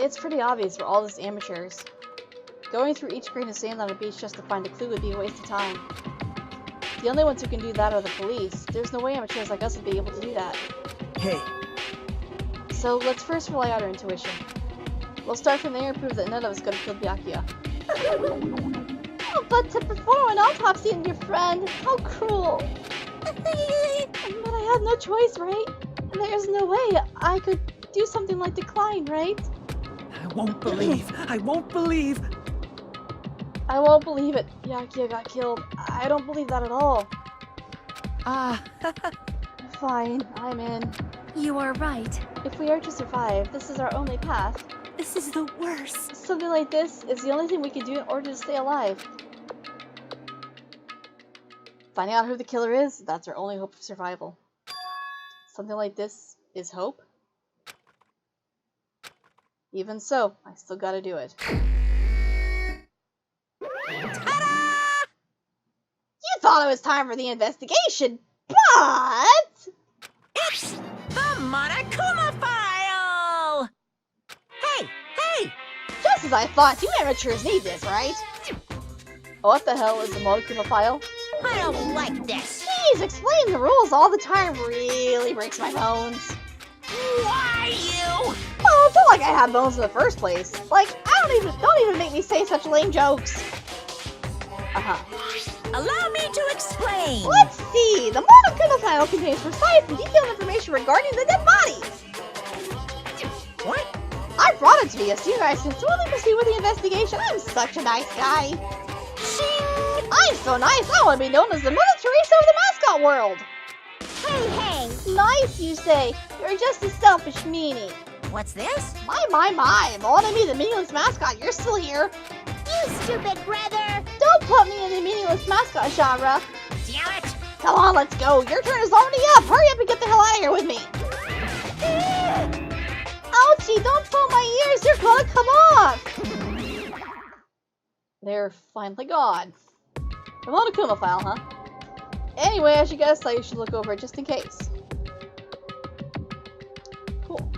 It's pretty obvious we're all just amateurs. Going through each grain of sand on a beach just to find a clue would be a waste of time. The only ones who can do that are the police. There's no way amateurs like us would be able to do that. Hey. So let's first rely on our intuition. We'll start from there and prove that none of us could have killed Byakuya. Oh, but to perform an autopsy on your friend, how cruel! But I had no choice, right? And there's no way I could do something like decline, right? I won't believe. I won't believe. I won't believe it. Byakuya got killed. I don't believe that at all. Fine, I'm in. You are right. If we are to survive, this is our only path. This is the worst. Something like this is the only thing we can do in order to stay alive. Finding out who the killer is, that's our only hope of survival. Something like this is hope? Even so, I still gotta do it. Ta-da! You thought it was time for the investigation, but... It's the Monokuma file! Hey! Hey! Just as I thought, you amateurs need this, right? What the hell is the Monokuma file? I don't like this! Jeez, explaining the rules all the time really breaks my bones. Why you? Well, it's not like I had bones in the first place. Like, don't even make me say such lame jokes. Allow me to explain! Let's see! The Monokuma file contains precise and detailed information regarding the dead bodies! What? I brought it to you so you guys can slowly proceed with the investigation. I'm such a nice guy. Ching! I'm so nice, I want to be known as the Mother Teresa of the mascot world! Hey, hey! Nice, you say. You're just a selfish meanie. What's this? My. I want to be the meaningless mascot. You're still here. You stupid brother! Don't put me in the meaningless mascot genre. Damn it! Come on, let's go. Your turn is already up. Hurry up and get the hell out of here with me. Ouchie, don't pull my ears. You're gonna come off. They're finally gone. The Monokuma file, huh? Anyway, as you guys saw, you should look over it just in case. Cool.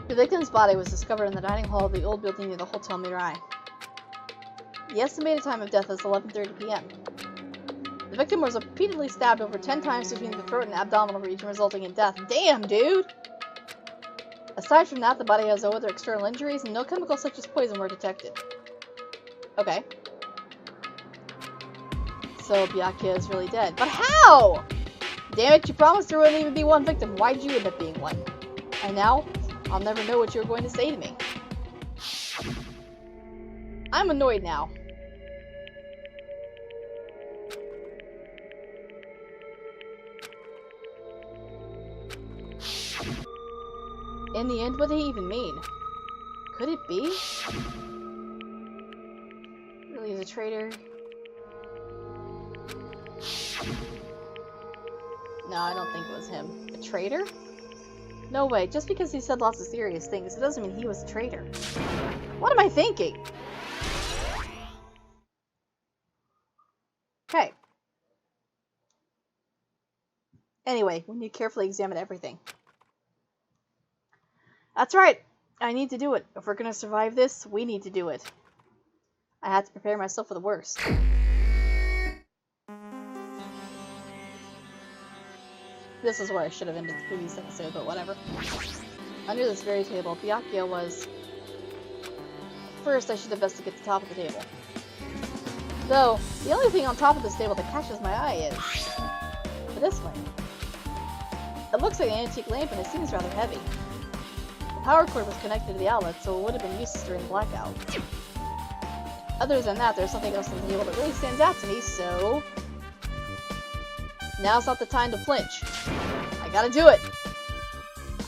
The victim's body was discovered in the dining hall of the old building near the Hotel Mirai. The estimated time of death is 11:30 p.m. The victim was repeatedly stabbed over 10 times between the throat and abdominal region, resulting in death. Damn, dude! Aside from that, the body has no other external injuries, and no chemicals such as poison were detected. Okay. So, Byakuya is really dead. But how?! Damn it, you promised there wouldn't even be one victim. Why'd you end up being one? And now, I'll never know what you're going to say to me. I'm annoyed now. In the end, what did he even mean? Could it be? Really, he's a traitor? No, I don't think it was him. A traitor? No way, just because he said lots of serious things, it doesn't mean he was a traitor. What am I thinking? Okay. Anyway, we need to carefully examine everything. That's right. I need to do it. If we're going to survive this, we need to do it. I have to prepare myself for the worst. This is where I should have ended the previous episode, but whatever. Under this very table, Byakuya was... First, I should investigate the top of the table. Though, the only thing on top of this table that catches my eye is... this lamp. It looks like an antique lamp and it seems rather heavy. The power cord was connected to the outlet, so it would have been useless during the blackout. Other than that, there's something else on the table that really stands out to me, so... Now's not the time to flinch. I gotta do it!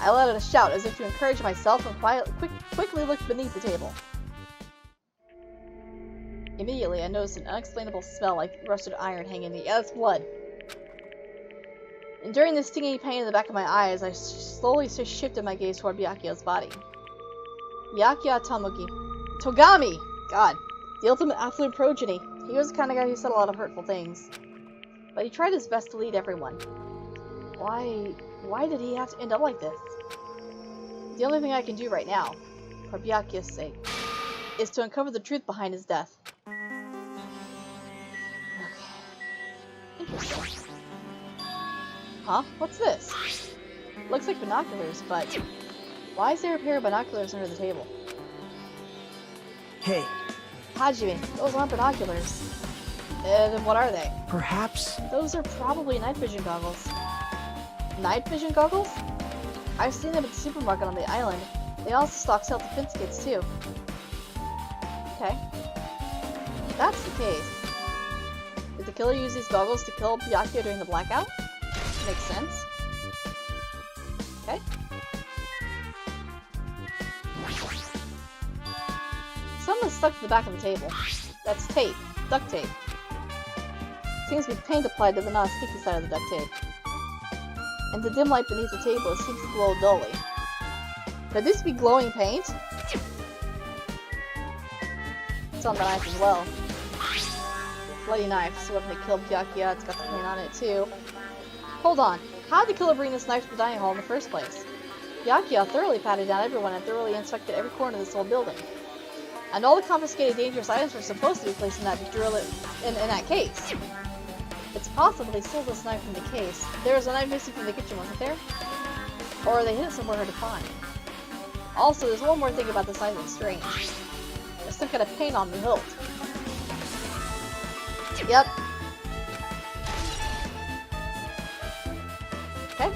I let out a shout as if to encourage myself and quickly looked beneath the table. Immediately, I noticed an unexplainable smell like rusted iron hanging in the air. That's blood. Enduring this stinging pain in the back of my eyes, I slowly shifted my gaze toward Byakuya's body. Byakuya Togami. God. The ultimate affluent progeny. He was the kind of guy who said a lot of hurtful things. But he tried his best to lead everyone. Why did he have to end up like this? The only thing I can do right now, for Byakuya's sake, is to uncover the truth behind his death. Okay. Interesting. Huh? What's this? Looks like binoculars, but why is there a pair of binoculars under the table? Hey, Hajime, those aren't binoculars. Then what are they? perhaps... Those are probably night vision goggles. Night vision goggles? I've seen them at the supermarket on the island. They also stock self-defense kits too. Okay. If that's the case, did the killer use these goggles to kill Byakuya during the blackout? Makes sense. Okay. Something's stuck to the back of the table. That's tape. Duct tape. Seems to be paint applied to the non-sticky side of the duct tape. And the dim light beneath the table seems to glow dully. Could this be glowing paint? It's on the knife as well. Bloody knife, so when they killed Byakuya, it's got the paint on it too. Hold on, how did the killer bring this knife to the dining hall in the first place? Byakuya thoroughly patted down everyone and thoroughly inspected every corner of this whole building. And all the confiscated dangerous items were supposed to be placed in that that case. It's possible they stole this knife from the case. There was a knife missing from the kitchen, wasn't there? Or they hid it somewhere hard to find. Also, there's one more thing about this knife that's strange. There's some kind of paint on the hilt. Yep. Okay.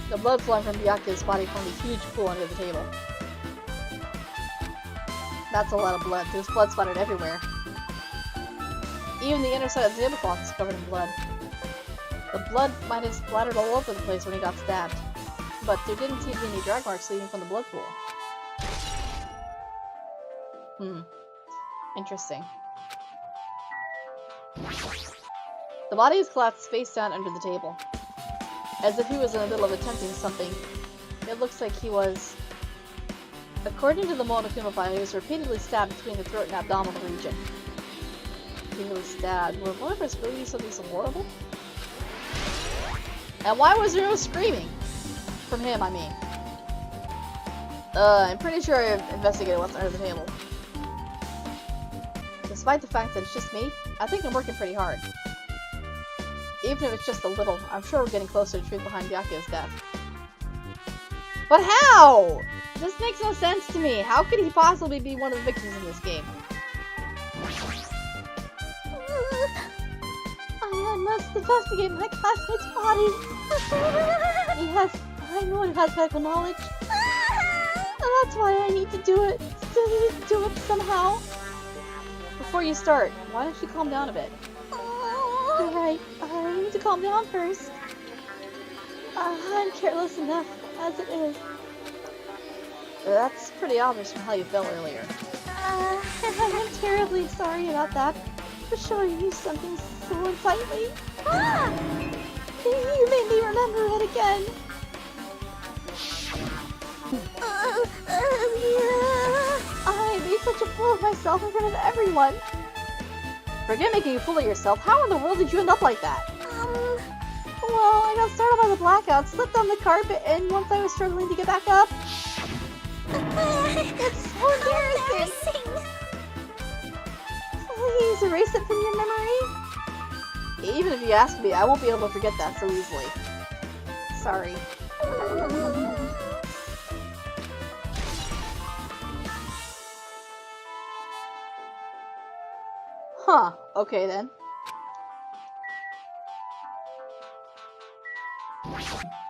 The blood flowing from Byakuya's body formed a huge pool under the table. That's a lot of blood. There's blood splattered everywhere. Even the inner side of the tablecloth is covered in blood. The blood might have splattered all over the place when he got stabbed, but there didn't seem to be any drag marks leading from the blood pool. Interesting. The body is collapsed face down under the table, as if he was in the middle of attempting something. It looks like he was... According to the Monokuma file, he was repeatedly stabbed between the throat and abdominal region. Repeatedly stabbed. Would one of us really do something so horrible? And why was there no screaming? From him, I mean. I'm pretty sure I've investigated what's under the table. Despite the fact that it's just me, I think I'm working pretty hard. Even if it's just a little, I'm sure we're getting closer to the truth behind Byakuya's death. But how? This makes no sense to me. How could he possibly be one of the victims in this game? I must investigate my classmate's body. I know he has medical knowledge. And that's why I need to do it. Do it somehow. Before you start, why don't you calm down a bit? Alright, I need to calm down first. I'm careless enough as it is. That's pretty obvious from how you felt earlier. I'm terribly sorry about that. For showing you something so unsightly. You made me remember it again. I made such a fool of myself in front of everyone. Forget making a fool of yourself. How in the world did you end up like that? Well, I got startled by the blackout, slipped on the carpet, and once I was struggling to get back up... It's so embarrassing! Please erase it from your memory. Even if you ask me, I won't be able to forget that so easily. Sorry. Huh, okay then.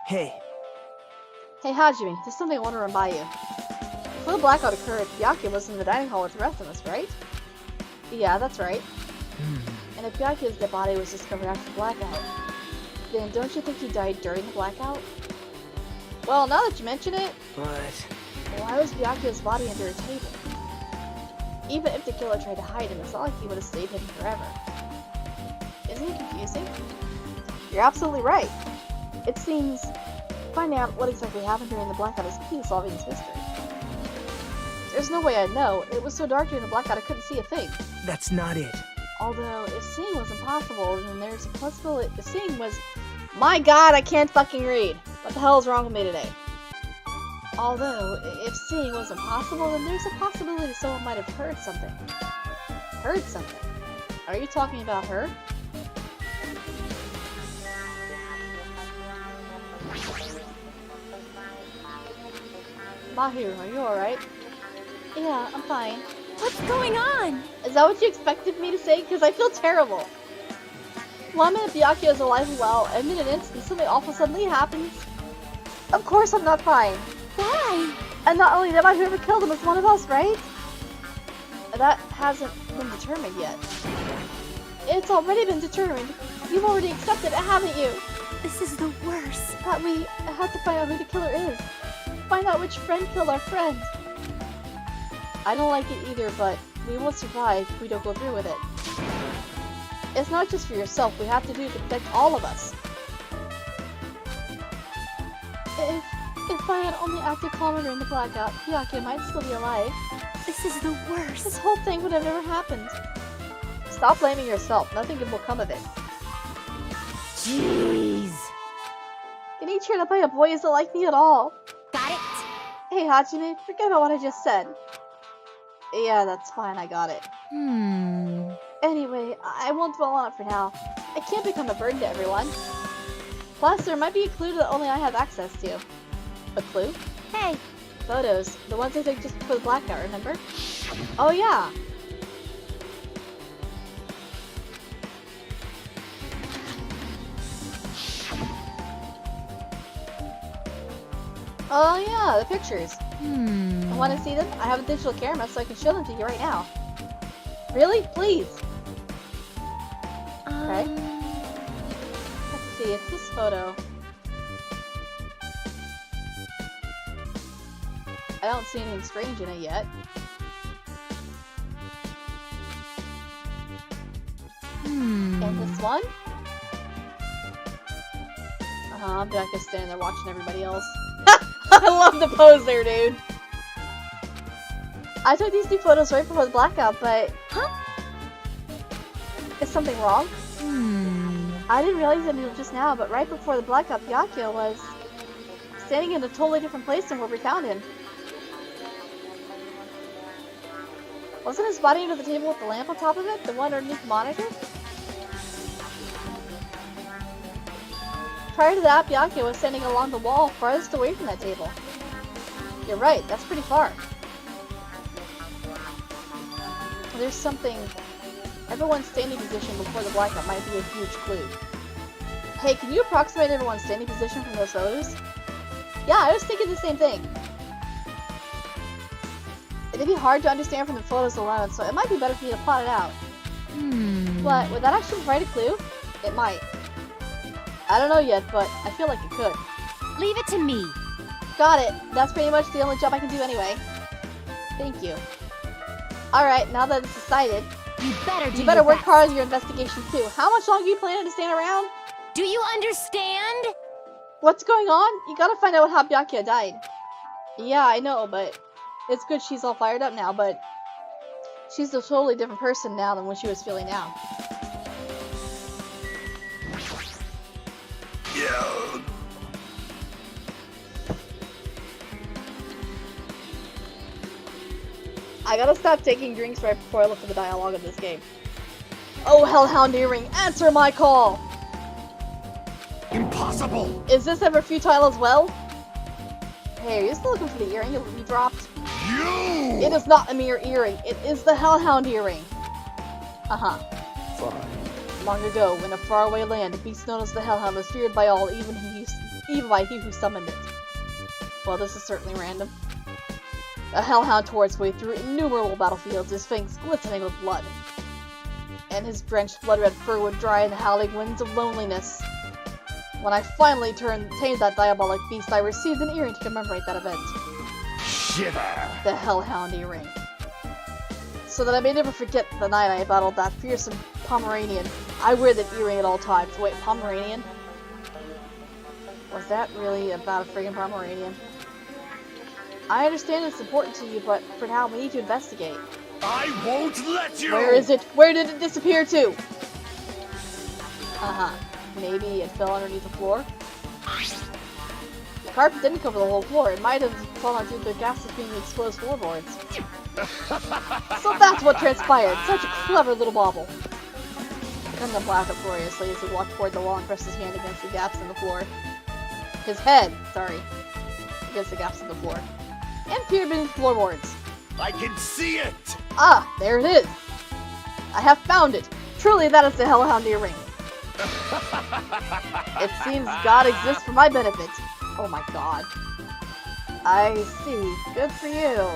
Hey. Hey Hajime, there's something I want to run by you. Before the blackout occurred, Byakuya was in the dining hall with the rest of us, right? Yeah, that's right. And if Byakuya's dead body was discovered after the blackout, then don't you think he died during the blackout? Well, now that you mention it, But... why was Byakuya's body under a table? Even if the killer tried to hide him, it's not like he would have stayed hidden forever. Isn't it confusing? You're absolutely right. It seems Finding out what exactly happened during the blackout is key to solving this mystery. There's no way I'd know. It was so dark during the blackout I couldn't see a thing. That's not it. Although, if seeing was impossible, then there's a possibility. If seeing was. My god, I can't fucking read! What the hell is wrong with me today? Although, if seeing was impossible, then there's a possibility someone might have heard something. Heard something? Are you talking about her? Mahiru, are you alright? Yeah, I'm fine. What's going on? Is that what you expected me to say? Because I feel terrible. 1 minute Byakuya is alive and well, and in an instant something awful suddenly happens. Of course I'm not fine. Why? And not only that, whoever killed him is one of us, right? That hasn't been determined yet. It's already been determined. You've already accepted it, haven't you? This is the worst. That we have to find out who the killer is. Find out which friend killed our friend. I don't like it either, but we won't survive if we don't go through with it. It's not just for yourself, we have to do to protect all of us. If I had only acted calmer during the blackout, Byakuya might still be alive. This is the worst. This whole thing would have never happened. Stop blaming yourself, nothing good will come of it. Jeez. Getting cheered up by a boy isn't like me at all. Got it? Hey Hajime, forget about what I just said. Yeah, that's fine, I got it. Anyway, I won't dwell on it for now. I can't become a burden to everyone. Plus, there might be a clue that only I have access to. A clue? Hey. Photos. The ones I took just before the blackout, remember? Oh yeah! Oh yeah, the pictures. Want to see them? I have a digital camera so I can show them to you right now. Really? Please! Okay. Let's see, it's this photo. I don't see anything strange in it yet. And this one? I'm just standing there watching everybody else. I love the pose there, dude! I took these two photos right before the blackout, but... Is something wrong? I didn't realize it until just now, but right before the blackout, Byakuya was standing in a totally different place than where we found him. Wasn't his body under the table with the lamp on top of it? The one underneath the monitor? Prior to that, Byakuya was standing along the wall farthest away from that table. You're right, that's pretty far. There's something... Everyone's standing position before the blackout might be a huge clue. Hey, can you approximate everyone's standing position from those photos? Yeah, I was thinking the same thing. It'd be hard to understand from the photos alone, so it might be better for you to plot it out. But would that actually provide a clue? It might. I don't know yet, but I feel like it could. Leave it to me. Got it. That's pretty much the only job I can do anyway. Thank you. Alright, now that it's decided, You better work hard on your investigation too. How much longer are you planning to stand around? Do you understand? What's going on? You gotta find out how Byakuya died. Yeah, I know, but it's good she's all fired up now, but she's a totally different person now than what she was feeling now. I gotta stop taking drinks right before I look at the dialogue of this game. Oh, Hellhound Earring, answer my call! Impossible! Is this ever futile as well? Hey, are you still looking for the earring you dropped? You! It is not a mere earring, it is the Hellhound Earring. Fine. Long ago, in a faraway land, a beast known as the Hellhound was feared by all, even by he who summoned it. Well, this is certainly random. A Hellhound tore its way through innumerable battlefields, his fangs glistening with blood. And his drenched blood-red fur would dry in the howling winds of loneliness. When I finally tamed that diabolic beast, I received an earring to commemorate that event. Shiver! The Hellhound Earring. So that I may never forget the night I battled that fearsome Pomeranian. I wear that earring at all times. Wait, Pomeranian? Or Was that really about a friggin' Pomeranian? I understand it's important to you, but for now, we need to investigate. I won't let you! Where is it? Where did it disappear to? Uh-huh. Maybe it fell underneath the floor? The carpet didn't cover the whole floor. It might have fallen due to the gases being the exposed floorboards. So that's what transpired. Such a clever little bauble. Gundam laughed uproariously as he walked toward the wall and pressed his hand against the gaps in the floor. His head, against the gaps in the floor. And peered beneath the floorboards. I can see it! Ah, there it is! I have found it! Truly, that is the Hellhound earring. It seems God exists for my benefit. Oh my god. I see. Good for you.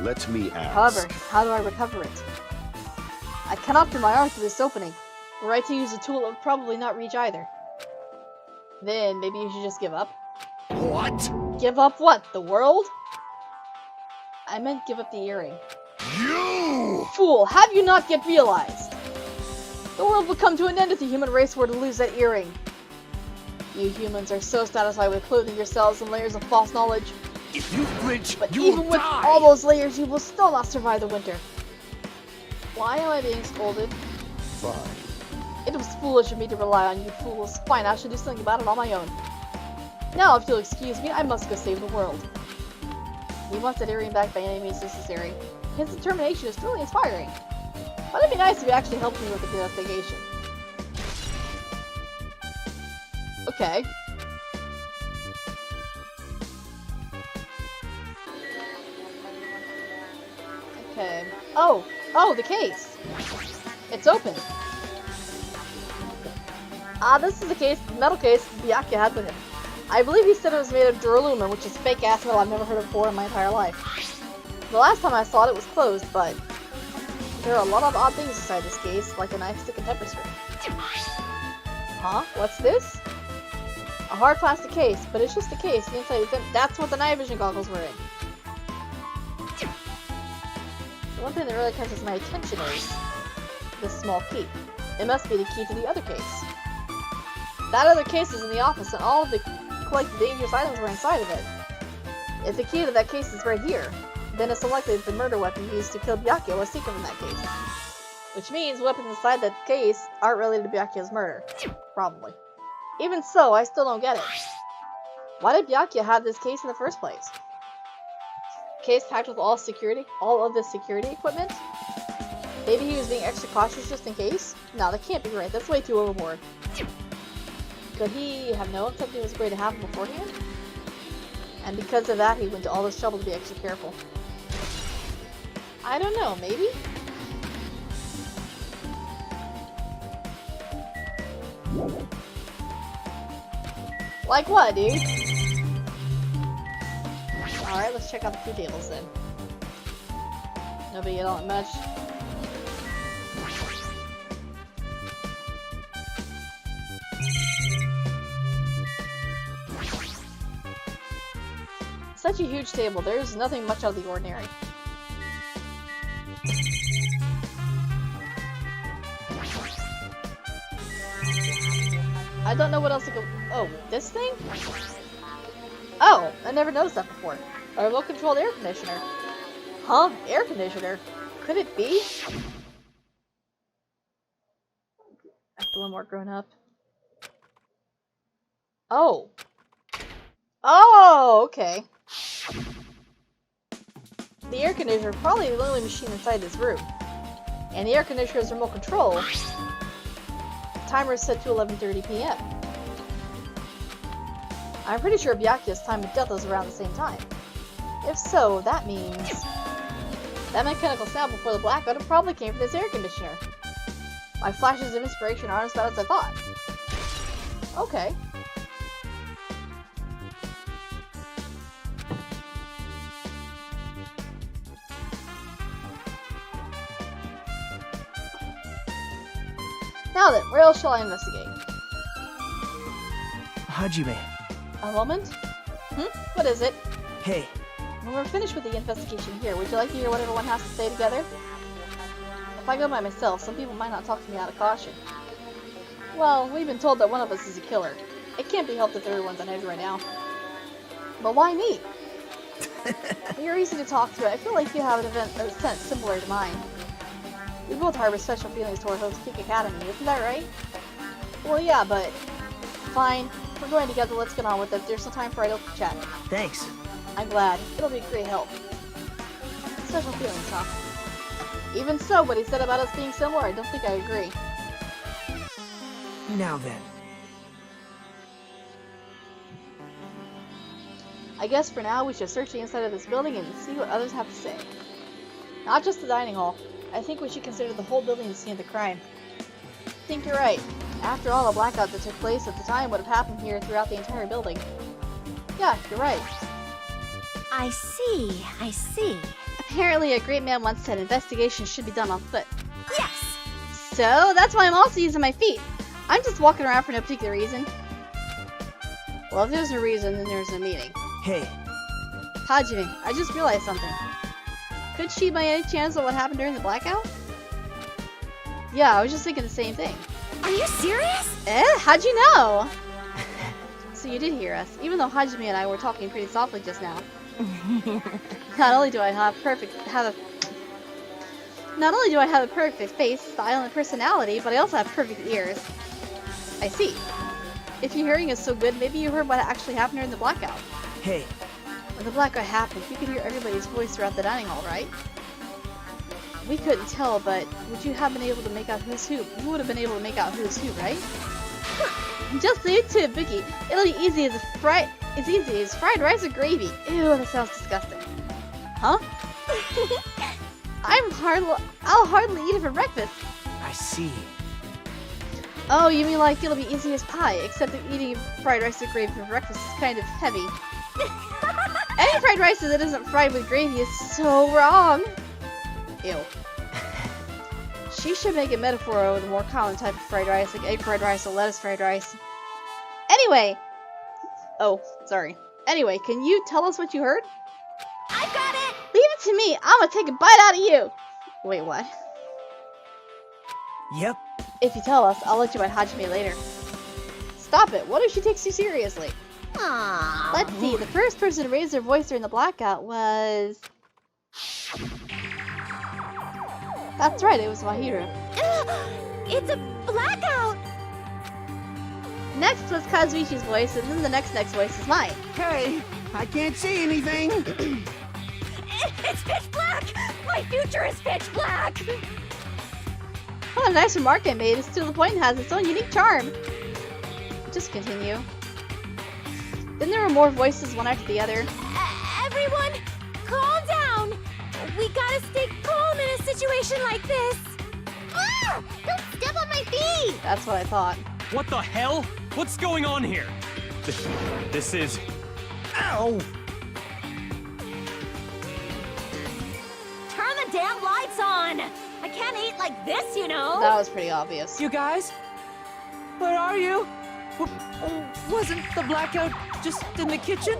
Let me ask. However, how do I recover it? I cannot put my arm through this opening. Were I to use a tool, it would probably not reach either. Then, maybe you should just give up? What? Give up what? The world? I meant give up the earring. You! Fool, have you not yet realized? The world would come to an end if the human race were to lose that earring. You humans are so satisfied with clothing yourselves in layers of false knowledge. If you flinch, But you even will with die! all those layers, you will still not survive the winter. Why am I being scolded? Fine. It was foolish of me to rely on you fools. Fine, I should do something about it on my own. Now, if you'll excuse me, I must go save the world. We want that earring back by any means necessary. His determination is truly inspiring. But it'd be nice if you actually helped me with the investigation. Okay. Okay. Oh, the case! It's open! Ah, this is the case, the metal case Byakuya had with him. I believe he said it was made of duralumin, which is fake-ass metal I've never heard of before in my entire life. The last time I saw it, it was closed, but there are a lot of odd things inside this case, like a knife, stick, and pepper spray. Huh? What's this? A hard plastic case, but it's just a case. The inside is empty. That's what the night vision goggles were in. The one thing that really catches my attention is this small key. It must be the key to the other case. That other case is in the office, and all of the collected dangerous items were inside of it. If the key to that case is right here, then it's likely that the murder weapon used to kill Byakuya was taken from that case. Which means weapons inside that case aren't related to Byakuya's murder. Probably. Even so, I still don't get it. Why did Byakuya have this case in the first place? Case packed with all of the security equipment? Maybe he was being extra cautious just in case? No, that can't be right. That's way too overboard. Could he have known something was going to happen beforehand? And because of that, he went to all this trouble to be extra careful. I don't know, maybe? Like what, dude? Alright, let's check out the food tables then. Nobody get all that much. Such a huge table, there's nothing much out of the ordinary. I don't know what else to go. Oh, this thing? Oh, I never noticed that before. A remote controlled air conditioner. Huh? Air conditioner? Could it be? Act a little more grown up. Oh. Oh, okay. The air conditioner is probably the only machine inside this room. And the air conditioner is remote control. The timer is set to 11:30 p.m. I'm pretty sure Byakuya's time of death was around the same time. If so, that means that mechanical sound before the blackout probably came from this air conditioner. My flashes of inspiration aren't as bad as I thought. Okay. Now then, where else shall I investigate? Hajime. A moment? What is it? Hey. When we're finished with the investigation here, would you like to hear what everyone has to say together? If I go by myself, some people might not talk to me out of caution. Well, we've been told that one of us is a killer. It can't be helped if everyone's unhinged right now. But why me? You're easy to talk to. I feel like you have a sense similar to mine. We both harbor special feelings toward Hope's Peak Academy, isn't that right? Well, yeah, but... Fine. We're going together, let's get on with it. There's no time for idle chat. Thanks. I'm glad. It'll be a great help. Special feelings, huh? Even so, what he said about us being similar, I don't think I agree. Now then. I guess for now we should search the inside of this building and see what others have to say. Not just the dining hall. I think we should consider the whole building the scene of the crime. I think you're right. After all, the blackout that took place at the time would have happened here throughout the entire building. Yeah, you're right. I see, I see. Apparently a great man once said investigations should be done on foot. Yes! So, that's why I'm also using my feet. I'm just walking around for no particular reason. Well, if there's no reason, then there's no meaning. Hey. Hajime, I just realized something. Could she by any chance know what happened during the blackout? Yeah, I was just thinking the same thing. Are you serious? How'd you know? So you did hear us, even though Hajime and I were talking pretty softly just now. Not only do I have a perfect face, style, and personality, but I also have perfect ears. I see. If your hearing is so good, maybe you heard what actually happened during the blackout. Hey. When the blackout happened, you could hear everybody's voice throughout the dining hall, right? We couldn't tell, but would you have been able to make out who's who? You would have been able to make out who's who, right? Just leave it to it, Bookie. It'll be easy as fried rice or gravy. Ew, that sounds disgusting. Huh? I'll hardly eat it for breakfast. I see. Oh, you mean like it'll be easy as pie, except that eating fried rice with gravy for breakfast is kind of heavy. Any fried rice that isn't fried with gravy is so wrong. Ew. She should make a metaphor with a more common type of fried rice, like egg fried rice or lettuce fried rice. Anyway! Oh, sorry. Anyway, can you tell us what you heard? I've got it! Leave it to me! I'm gonna take a bite out of you! Wait, what? Yep. If you tell us, I'll let you bite Hajime later. Stop it! What if she takes you seriously? Aww. Let's see, the first person to raise their voice during the blackout was... That's right, it was Mahiru. It's a blackout! Next was Kazuichi's voice, and then the next voice is mine. Hey, I can't see anything. It's pitch black! My future is pitch black! What a nice remark I made. It's to the point and has its own unique charm. Just continue. Then there were more voices, one after the other. Everyone, calm down! We gotta stay calm in a situation like this! Ah! Don't step on my feet! That's what I thought. What the hell? What's going on here? This is... Ow! Turn the damn lights on! I can't eat like this, you know! That was pretty obvious. You guys? Where are you? Wasn't the blackout just in the kitchen?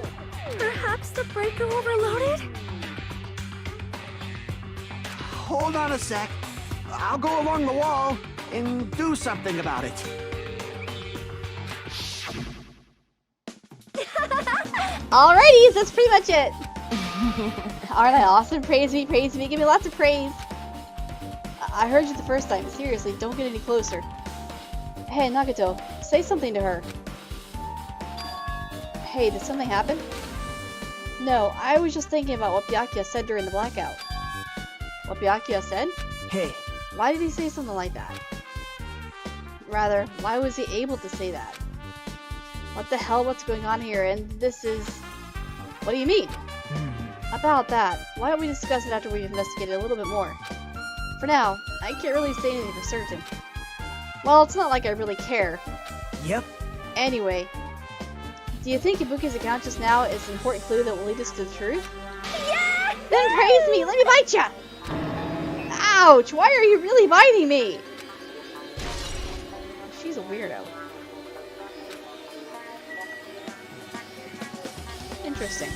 Perhaps the breaker overloaded? Hold on a sec. I'll go along the wall and do something about it. Alrighty, that's pretty much it. Aren't I awesome? Praise me, give me lots of praise. I heard you the first time. Seriously, don't get any closer. Hey, Nagito, say something to her. Hey, did something happen? No, I was just thinking about what Byakuya said during the blackout. What Byakuya said? Hey. Why did he say something like that? Rather, why was he able to say that? What the hell, what's going on here? And this is... What do you mean? About that, why don't we discuss it after we've investigated a little bit more? For now, I can't really say anything for certain. Well, it's not like I really care. Yep. Anyway, do you think Ibuki's account just now is an important clue that will lead us to the truth? Yeah! Then praise me! Let me bite ya! Ouch! Why are you really biting me? She's a weirdo. Interesting.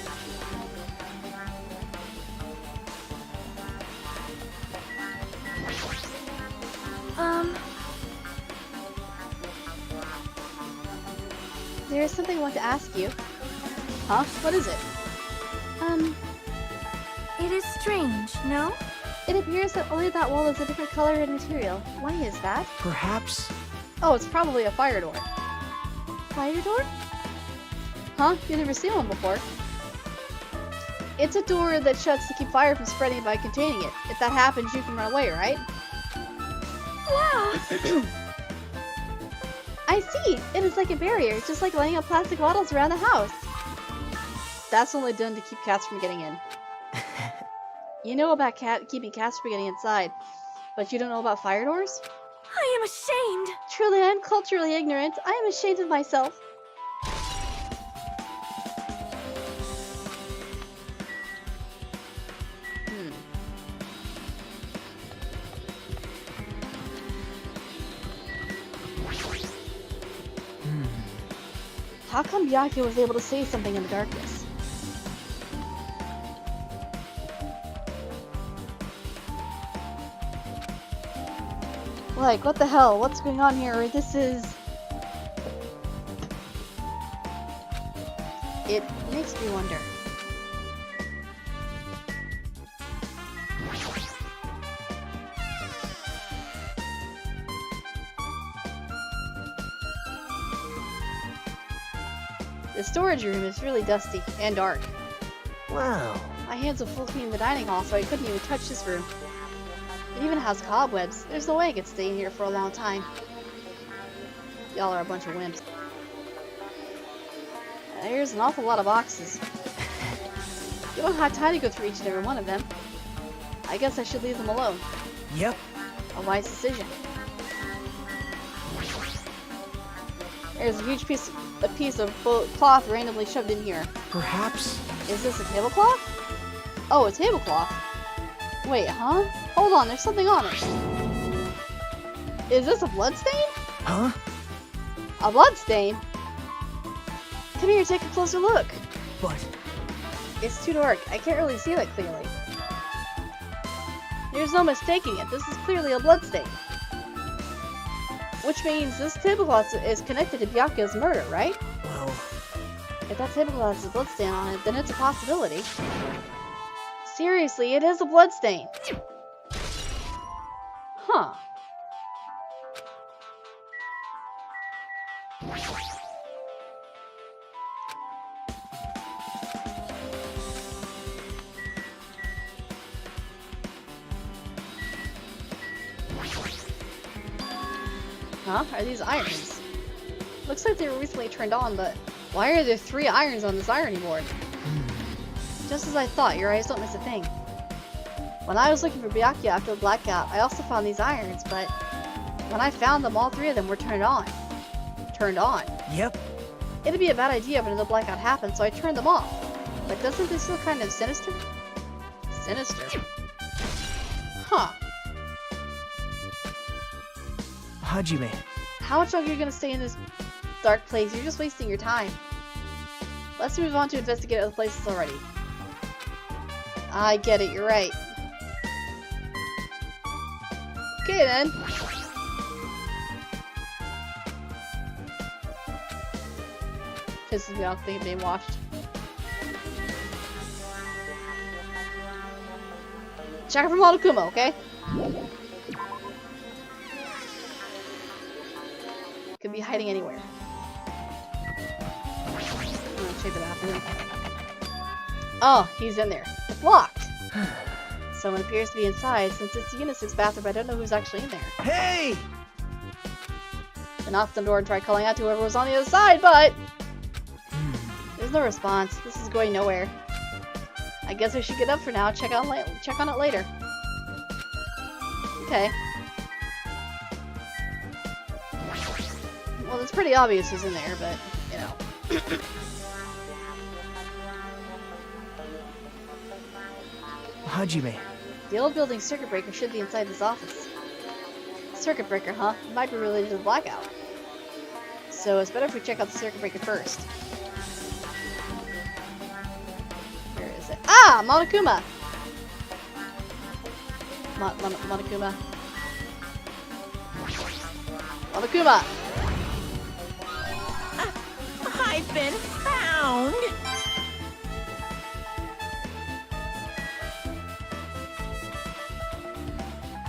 There is something I want to ask you. Huh? What is it? It is strange, no? It appears that only that wall is a different color and material. Why is that? Perhaps. Oh, it's probably a fire door. Fire door? Huh? You've never seen one before. It's a door that shuts to keep fire from spreading by containing it. If that happens, you can run away, right? Wow! I see! It is like a barrier, just like lining up plastic bottles around the house. That's only done to keep cats from getting in. You know about keeping cats from getting inside, but you don't know about fire doors? I am ashamed! Truly, I am culturally ignorant. I am ashamed of myself. How come Byakuya was able to say something in the darkness? Like, what the hell? What's going on here? This is... It makes me wonder. The storage room is really dusty and dark. Wow. My hands were full cleaning the dining hall, so I couldn't even touch this room. It even has cobwebs. There's no way I could stay in here for a long time. Y'all are a bunch of wimps. There's an awful lot of boxes. You don't have time to go through each and every one of them. I guess I should leave them alone. Yep. A wise decision. There's a huge piece of cloth randomly shoved in here. Perhaps. Is this a tablecloth? Oh, a tablecloth. Wait, huh? Hold on, there's something on it. Is this a bloodstain? Huh? A bloodstain? Come here, take a closer look. But... It's too dark. I can't really see that clearly. There's no mistaking it. This is clearly a bloodstain. Which means this tablecloth is connected to Byakuya's murder, right? well... If that tablecloth has a bloodstain on it, then it's a possibility. Seriously, it is a bloodstain. Huh. Huh? Are these irons? Looks like they were recently turned on, but why are there 3 irons on this ironing board? Just as I thought, your eyes don't miss a thing. When I was looking for Byakuya after the blackout, I also found these irons, but when I found them, all 3 of them were turned on. Turned on. Yep. It'd be a bad idea if another blackout happened, so I turned them off. But doesn't this look kind of sinister? Sinister? Huh. Hajime. How much longer are you gonna stay in this dark place? You're just wasting your time. Let's move on to investigate other places already. I get it, you're right. Okay then. Pisses me off thinking being washed. Check for Monokuma, okay? Could be hiding anywhere. I'm gonna check the bathroom. Oh, he's in there. It's locked. Someone appears to be inside. Since it's a unisex bathroom, I don't know who's actually in there. Hey! I knocked on the door and tried calling out to whoever was on the other side, but there's no response. This is going nowhere. I guess I should get up for now. Check on it later. Okay. Well, it's pretty obvious who's in there, but, you know. Hajime. The old building's circuit breaker should be inside this office. Circuit breaker, huh? It might be related to the blackout. So it's better if we check out the circuit breaker first. Where is it? Ah! Monokuma! Monokuma. Monokuma! I've been found!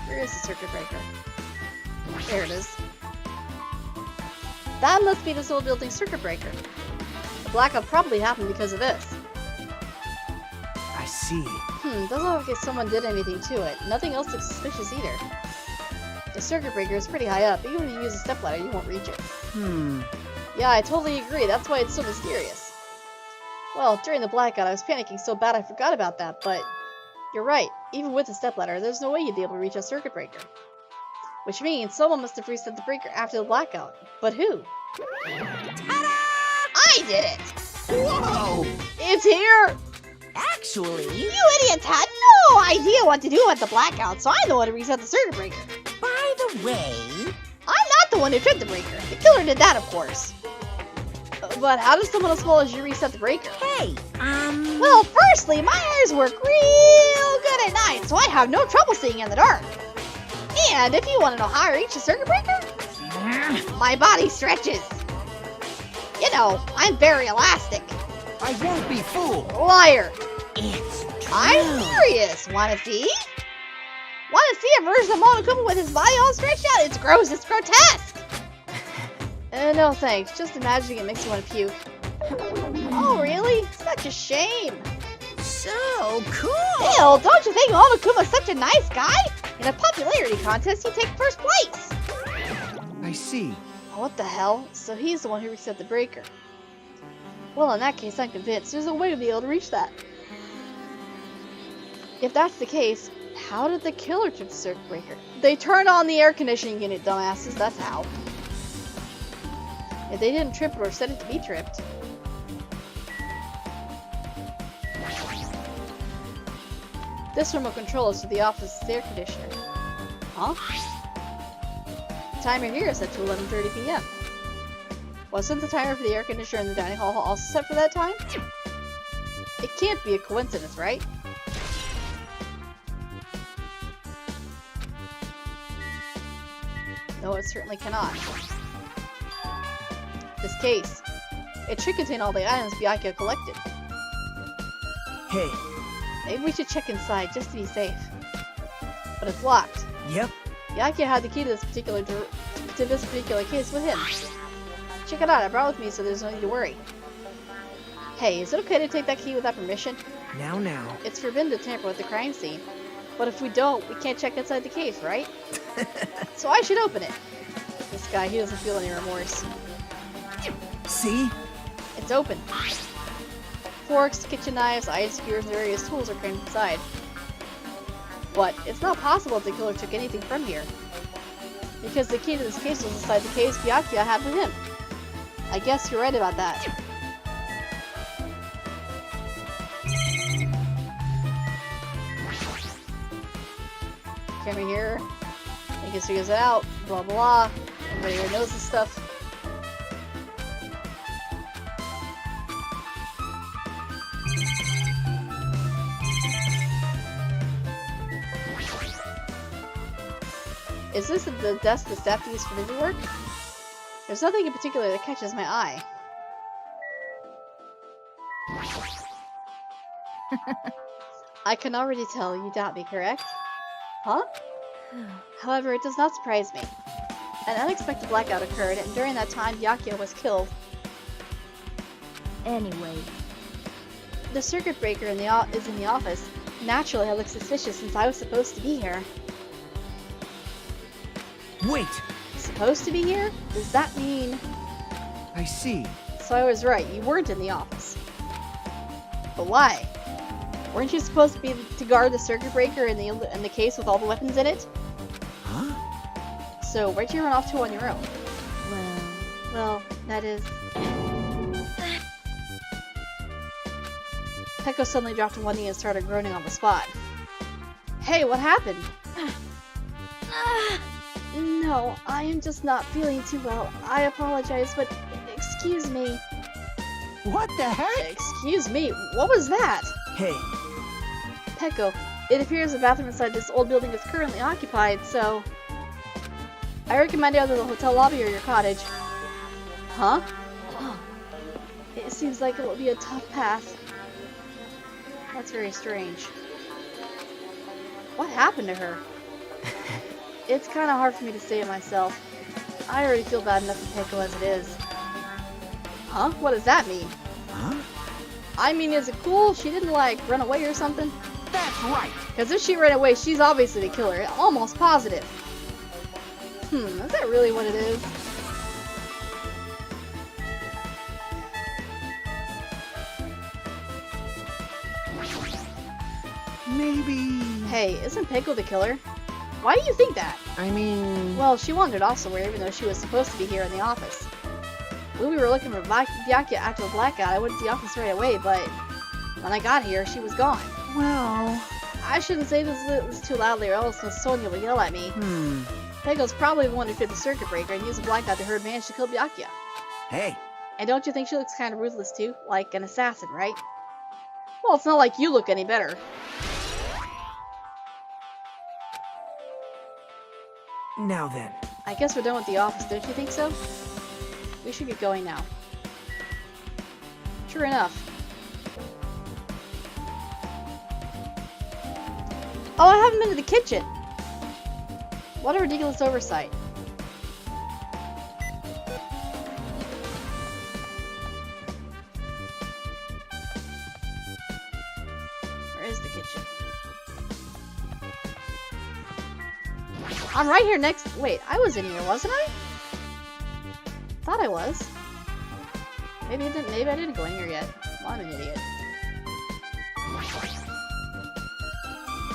Where is the circuit breaker? There it is. That must be this old building's circuit breaker. The blackout probably happened because of this. I see. Doesn't look like someone did anything to it. Nothing else looks suspicious either. The circuit breaker is pretty high up. Even if you use a stepladder, you won't reach it. Yeah, I totally agree. That's why it's so mysterious. Well, during the blackout, I was panicking so bad I forgot about that, but you're right. Even with a stepladder, there's no way you'd be able to reach a circuit breaker. Which means someone must have reset the breaker after the blackout. But who? Ta-da! I did it! Whoa! It's here! Actually... You idiots had no idea what to do at the blackout, so I'm the one who reset the circuit breaker. By the way... I'm not the one who tripped the breaker. The killer did that, of course. But how does someone as small as you reset the breaker? Hey, Well, firstly, my eyes work real good at night, so I have no trouble seeing in the dark. And if you want to know how I reach the circuit breaker, my body stretches. You know, I'm very elastic. I won't be fooled. Liar. It's true. I'm serious. Want to see? Want to see a version of Monokuma with his body all stretched out? It's gross. It's grotesque. No thanks. Just imagining it makes me want to puke. Oh, really? Such a shame. So cool! Bill, don't you think Monokuma's such a nice guy? In a popularity contest, he'd take first place. I see. What the hell? So he's the one who reset the breaker. Well, in that case, I'm convinced there's a way to be able to reach that. If that's the case, how did the killer trip the circuit breaker? They turned on the air conditioning unit, dumbasses. That's how. If they didn't trip it or set it to be tripped. This remote control is to the office's air conditioner. Huh? The timer here is set to 11:30 p.m. Wasn't the timer for the air conditioner in the dining hall also set for that time? It can't be a coincidence, right? No, it certainly cannot. This case. It should contain all the items Byakuya collected. Hey. Maybe we should check inside just to be safe. But it's locked. Yep. Byakuya had the key to this particular case with him. Check it out, I brought it with me so there's no need to worry. Hey, is it okay to take that key without permission? Now. It's forbidden to tamper with the crime scene. But if we don't, we can't check inside the case, right? So I should open it. This guy, he doesn't feel any remorse. See? It's open. Forks, kitchen knives, ice skewers, and various tools are crammed inside. But it's not possible that the killer took anything from here. Because the key to this case was inside the case Byakuya had with him. I guess you're right about that. Camera here. I guess figures it out. Blah blah. Everybody here knows this stuff. Is this the desk the staff use for busy work? There's nothing in particular that catches my eye. I can already tell you doubt me, correct? Huh? However, it does not surprise me. An unexpected blackout occurred, and during that time, Byakuya was killed. Anyway, The circuit breaker is in the office. Naturally, I look suspicious since I was supposed to be here. Wait! Supposed to be here? Does that mean... I see. So I was right, you weren't in the office. But why? Weren't you supposed to be to guard the circuit breaker in the case with all the weapons in it? Huh? So where'd you run off to on your own? Well, that is... Peko suddenly dropped to one knee and started groaning on the spot. Hey, what happened? No, I am just not feeling too well. I apologize, but excuse me. What the heck? Excuse me, what was that? Hey. Peko, it appears the bathroom inside this old building is currently occupied, so... I recommend either the hotel lobby or your cottage. Huh? It seems like it will be a tough path. That's very strange. What happened to her? It's kind of hard for me to say it myself. I already feel bad enough for Keiko as it is. Huh? What does that mean? Huh? I mean, is it cool? She didn't, like, run away or something? That's right. Because if she ran away, she's obviously the killer. Almost positive. Is that really what it is? Maybe... Hey, isn't Keiko the killer? Why do you think that? I mean... Well, she wandered off somewhere even though she was supposed to be here in the office. When we were looking for Byakuya after the blackout, I went to the office right away, but when I got here, she was gone. Well... I shouldn't say this too loudly or else Miss Sonia will yell at me. Keiko's probably the one who fit the circuit breaker and used the blackout to her advantage to kill Byakuya. Hey. And don't you think she looks kind of ruthless too? Like an assassin, right? Well, it's not like you look any better. Now then. I guess we're done with the office, don't you think so? We should get going now. Sure enough. Oh, I haven't been to the kitchen! What a ridiculous oversight. Where is the kitchen? I'm right here next- wait, I was in here, wasn't I? Thought I was. Maybe I didn't go in here yet. Well, I'm an idiot.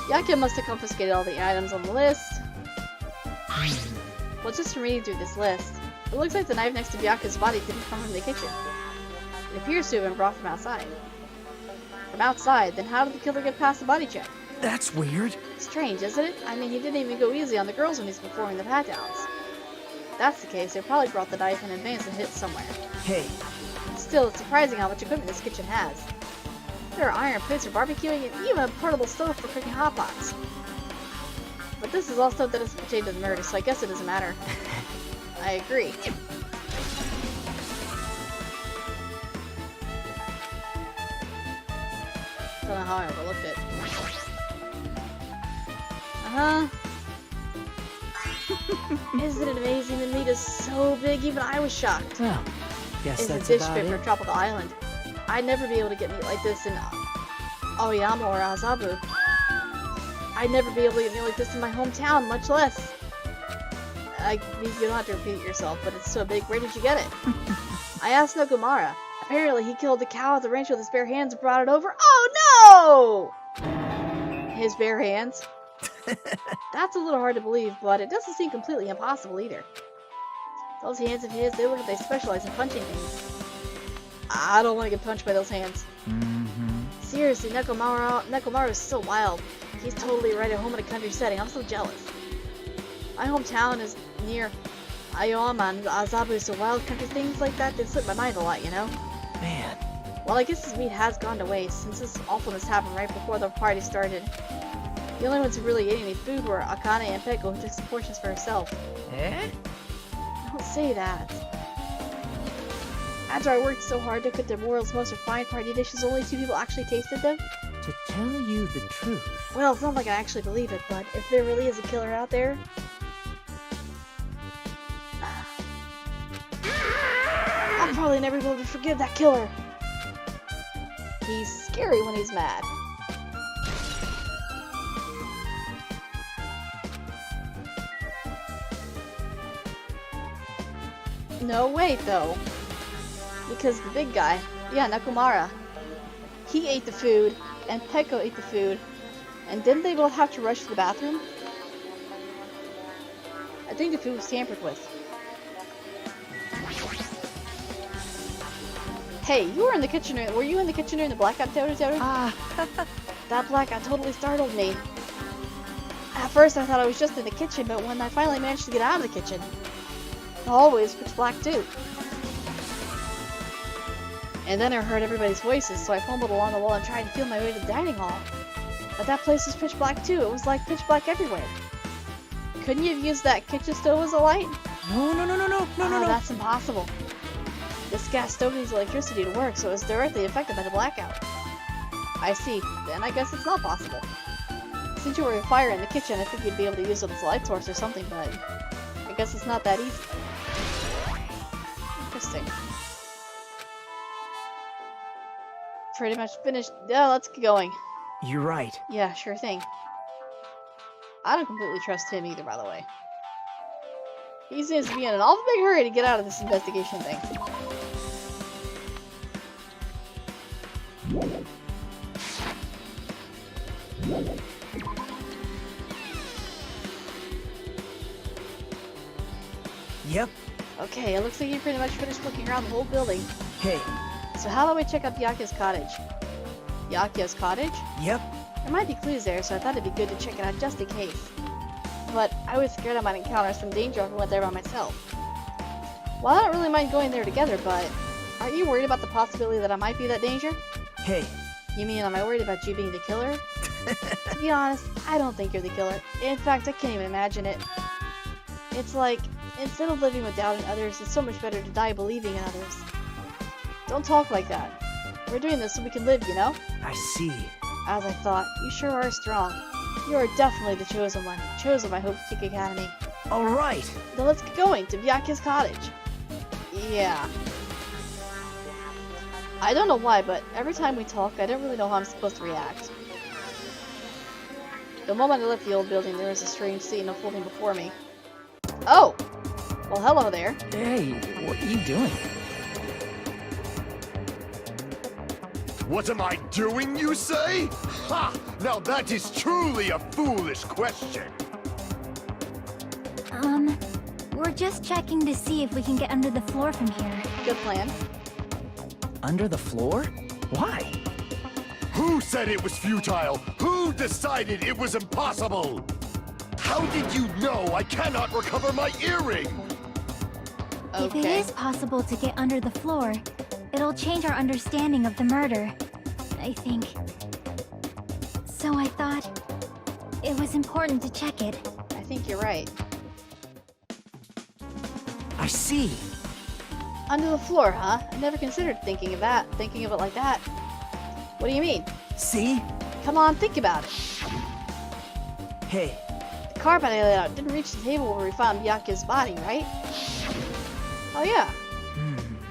Byakuya must have confiscated all the items on the list. Well, just from reading through this list, it looks like the knife next to Byakuya's body didn't come from the kitchen. It appears to have been brought from outside. From outside? Then how did the killer get past the body check? That's weird. Strange, isn't it? I mean, he didn't even go easy on the girls when he's performing the pat-downs. If that's the case, they probably brought the knife in advance and hid it somewhere. Hey. Still, it's surprising how much equipment this kitchen has. There are iron pits for barbecuing and even a portable stove for cooking hot pots. But this is all stuff that doesn't pertain to the murder, so I guess it doesn't matter. I agree. Don't know how I overlooked it. Isn't it amazing? The meat is so big, even I was shocked. Well, guess It's a that's dish about fit for a it. tropical island. I'd never be able to get meat like this in Aoyama or Azabu. I'd never be able to get meat like this in my hometown, much less. You don't have to repeat it yourself, but it's so big. Where did you get it? I asked Nokomara. Apparently, he killed the cow at the ranch with his bare hands and brought it over. Oh no! His bare hands? That's a little hard to believe, but it doesn't seem completely impossible either. Those hands of his, they look like they specialize in punching things. I don't want to get punched by those hands. Seriously, Nekomaru is so wild. He's totally right at home in a country setting. I'm so jealous. My hometown is near Aoyama and Azabu, so wild country things like that, they slip my mind a lot, you know? Man. Well, I guess his meat has gone to waste, since this awfulness happened right before the party started. The only ones who really ate any food were Akane and Peko, who took some portions for herself. Eh? Don't say that. After I worked so hard to cook the world's most refined party dishes, only 2 people actually tasted them? To tell you the truth. Well, it's not like I actually believe it, but if there really is a killer out there... I'll probably never be able to forgive that killer. He's scary when he's mad. No, wait, though. Because the big guy, yeah, Nakamura, he ate the food, and Peko ate the food, and didn't they both have to rush to the bathroom? I think the food was tampered with. Hey, you were in the kitchen, were you in the kitchen during the blackout, Toto? That blackout totally startled me. At first I thought I was just in the kitchen, but when I finally managed to get out of the kitchen, the hallway was pitch black too. And then I heard everybody's voices, so I fumbled along the wall and tried to feel my way to the dining hall. But that place was pitch black too. It was like pitch black everywhere. Couldn't you have used that kitchen stove as a light? No. That's impossible. This gas stove needs electricity to work, so it's directly affected by the blackout. I see. Then I guess it's not possible. Since you were a fire in the kitchen, I think you'd be able to use it as a light source or something, but I guess it's not that easy. Interesting. Pretty much finished. Yeah, let's get going. You're right. Yeah, sure thing. I don't completely trust him either, by the way. He seems to be in an awful big hurry to get out of this investigation thing. Yep. Okay, it looks like you pretty much finished looking around the whole building. Hey. So how about we check out Byakuya's cottage? Byakuya's cottage? Yep. There might be clues there, so I thought it'd be good to check it out just in case. But I was scared I might encounter some danger if I went there by myself. Well, I don't really mind going there together, but aren't you worried about the possibility that I might be that danger? Hey. You mean, am I worried about you being the killer? To be honest, I don't think you're the killer. In fact, I can't even imagine it. It's like, instead of living with doubting others, it's so much better to die believing in others. Don't talk like that. We're doing this so we can live, you know? I see. As I thought, you sure are strong. You are definitely the chosen one, chosen by Hope Peak Academy. Alright. Then let's get going to Byakuya's cottage. Yeah. I don't know why, but every time we talk, I don't really know how I'm supposed to react. The moment I left the old building, there was a strange scene unfolding before me. Oh! Well, hello there. Hey, what are you doing? What am I doing, you say? Ha! Now that is truly a foolish question. We're just checking to see if we can get under the floor from here. Good plan. Under the floor? Why? Who said it was futile? Who decided it was impossible? How did you know I cannot recover my earring? If it Okay. is possible to get under the floor, it'll change our understanding of the murder, I think. So I thought it was important to check it. I think you're right. I see. Under the floor, huh? I never considered thinking of it like that. What do you mean? See? Come on, think about it. Hey. The carpet I laid out didn't reach the table where we found Byakuya's body, right? Oh yeah.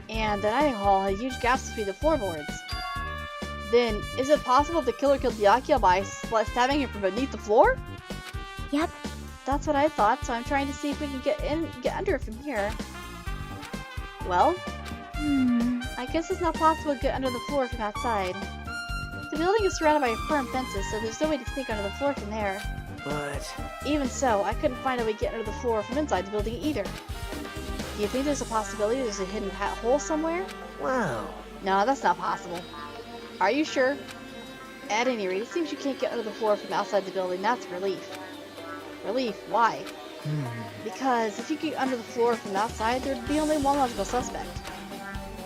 And the dining hall had huge gaps between the floorboards. Then, is it possible the killer killed Byakuya by stabbing him from beneath the floor? Yep. That's what I thought, so I'm trying to see if we can get under from here. Well, I guess it's not possible to get under the floor from outside. The building is surrounded by firm fences, so there's no way to sneak under the floor from there. But... Even so, I couldn't find a way to get under the floor from inside the building either. Do you think there's a possibility there's a hidden hole somewhere? Well... No, that's not possible. Are you sure? At any rate, it seems you can't get under the floor from outside the building. That's relief. Relief? Why? Because if you get under the floor from outside, there'd be only one logical suspect.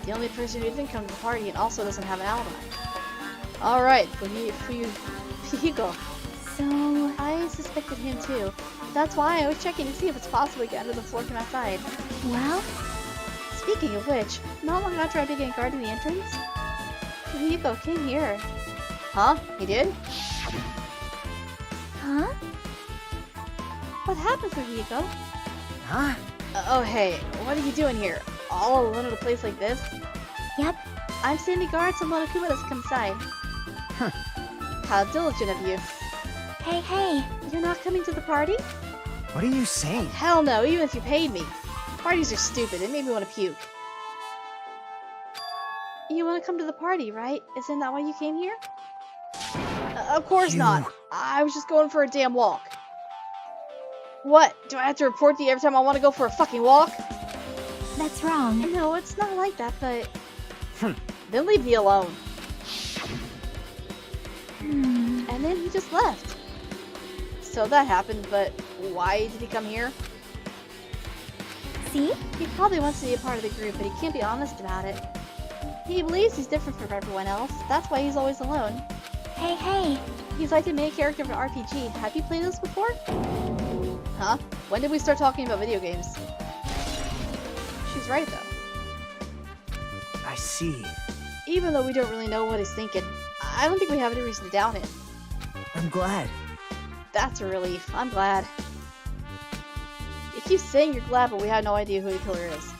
The only person who didn't come to the party and also doesn't have an alibi. Alright, Felicat. So... I suspected him too. That's why I was checking to see if it's possible to get under the floor from outside. well? Speaking of which, not long after I began guarding the entrance, Kyoko came here. Huh? He did? Huh? What happened, Kyoko? Huh? Oh hey, what are you doing here? All alone in a place like this? Yep. I'm standing guard so Monokuma doesn't come inside. Huh. How diligent of you. Hey. You're not coming to the party? What are you saying? Hell no, even if you paid me. Parties are stupid, it made me want to puke. You want to come to the party, right? Isn't that why you came here? Of course not. I was just going for a damn walk. What? Do I have to report to you every time I want to go for a fucking walk? That's wrong. No, it's not like that, but... Then leave me alone. And then he just left. So that happened, but why did he come here? See? He probably wants to be a part of the group, but he can't be honest about it. He believes he's different from everyone else. That's why he's always alone. Hey. He's like the main character of an RPG. Have you played this before? Huh? When did we start talking about video games? She's right, though. I see. Even though we don't really know what he's thinking, I don't think we have any reason to doubt him. I'm glad. That's a relief. I'm glad. You keep saying you're glad, but we have no idea who the killer is.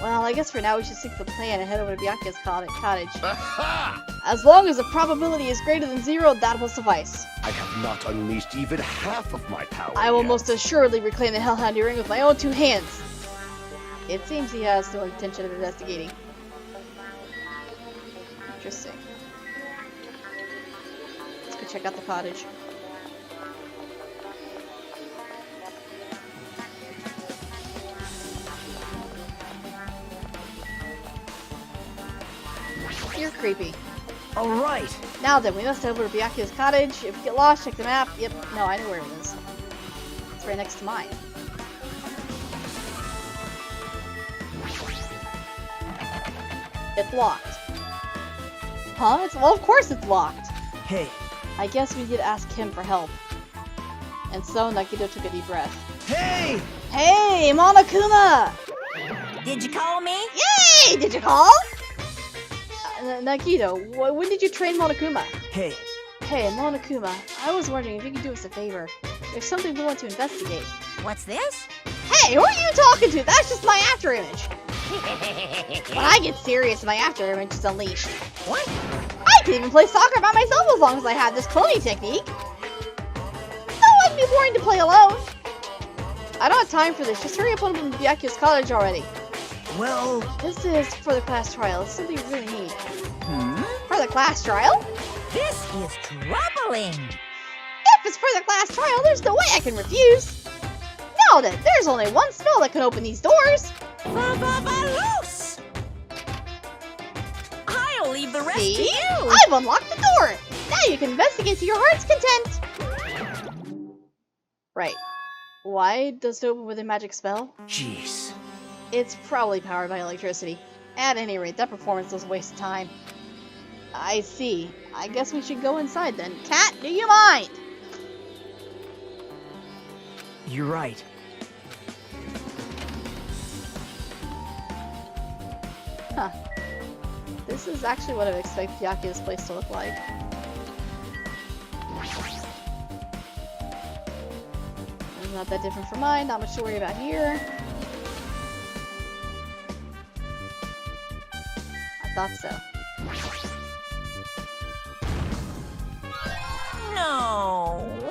Well, I guess for now we should stick to the plan and head over to Byakuya's cottage. Aha! As long as the probability is greater than 0, that will suffice. I have not unleashed even half of my power I will yet. most assuredly reclaim the Hellhound earring with my own 2 hands. It seems he has no intention of investigating. Interesting. Let's go check out the cottage. You're creepy. Alright! Now then, we must head over to Byakuya's cottage. If we get lost, check the map. Yep, no, I know where it is. It's right next to mine. It's locked. Huh? Well, of course it's locked. Hey, I guess we did ask him for help. And so Nagito took a deep breath. hey! Hey, Monokuma! Did you call me? Yay! Did you call? Nagito, when did you train Monokuma? Hey, Hey, Monokuma, I was wondering if you could do us a favor. There's something we want to investigate. What's this? Hey, who are you talking to? That's just my after image. When I get serious, my after image is unleashed. What? I can even play soccer by myself as long as I have this cloning technique. No, I'd be boring to play alone. I don't have time for this. Just hurry up on to Byakuya's cottage already. well, This is for the class trial. It's something you really need. Hmm? For the class trial? This is troubling. If it's for the class trial, there's no way I can refuse. Now then, there's only one spell that can open these doors. Loose! I'll leave the rest See? to you. I've unlocked the door. Now you can investigate to your heart's content. Right. Why does it open with a magic spell? jeez. It's probably powered by electricity. At any rate, that performance was a waste of time. I see. I guess we should go inside then. Cat, do you mind? You're right. Huh. This is actually what I would expect Byakuya's place to look like. It's not that different from mine, not much to worry about here. I thought so. No.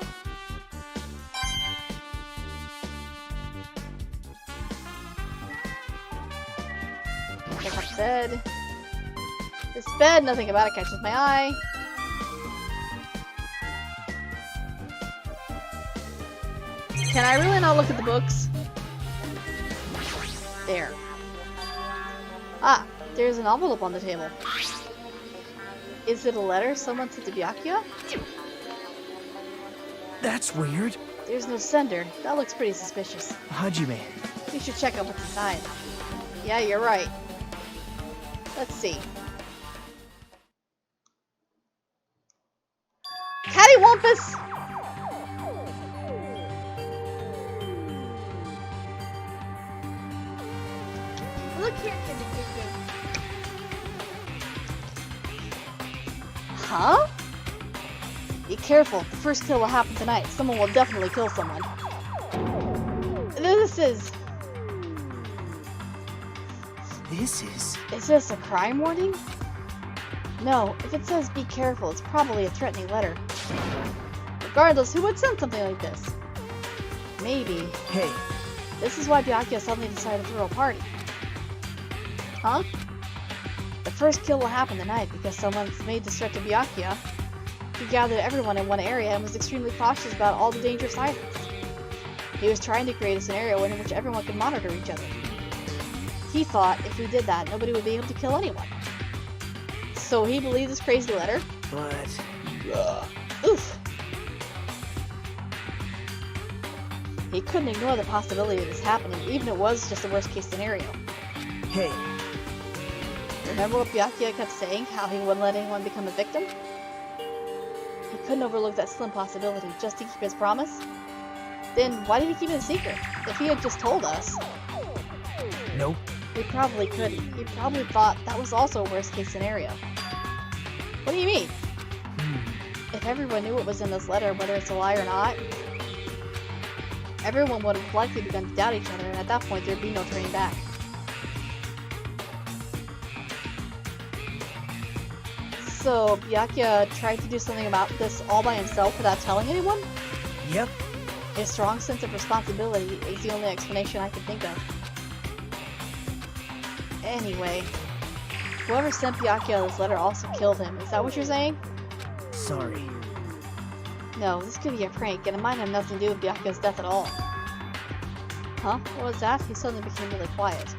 Check out the bed. This bed, nothing about it catches my eye. Can I really not look at the books? There. Ah, there's an envelope on the table. Is it a letter someone sent to Byakuya? That's weird. There's no sender. That looks pretty suspicious. Hajime. We should check out what's inside. Yeah, you're right. Let's see. Cattywampus! Look here, Kitty. Huh? Be careful. The first kill will happen tonight. Someone will definitely kill someone. This is... Is this a crime warning? No, if it says be careful, it's probably a threatening letter. Regardless, who would send something like this? Maybe. Hey, This is why Byakuya suddenly decided to throw a party. Huh? The first kill will happen tonight because someone made this threat to Byakuya. He gathered everyone in one area and was extremely cautious about all the dangerous items. He was trying to create a scenario in which everyone could monitor each other. He thought if we did that, nobody would be able to kill anyone. So he believed this crazy letter? but... Oof. He couldn't ignore the possibility of this happening, even if it was just the worst case scenario. Hey, Remember what Byakuya kept saying, how he wouldn't let anyone become a victim? He couldn't overlook that slim possibility just to keep his promise. Then why did he keep it a secret? If he had just told us. nope. He probably couldn't. He probably thought that was also a worst case scenario. What do you mean? If everyone knew what was in this letter, whether it's a lie or not, everyone would have likely begun to doubt each other, and at that point there'd be no turning back. So, Byakuya tried to do something about this all by himself without telling anyone? Yep. His strong sense of responsibility is the only explanation I can think of. Anyway, whoever sent Byakuya this letter also killed him. Is that what you're saying? Sorry. No, this could be a prank, and it might have nothing to do with Byakuya's death at all. Huh? What was that? He suddenly became really quiet.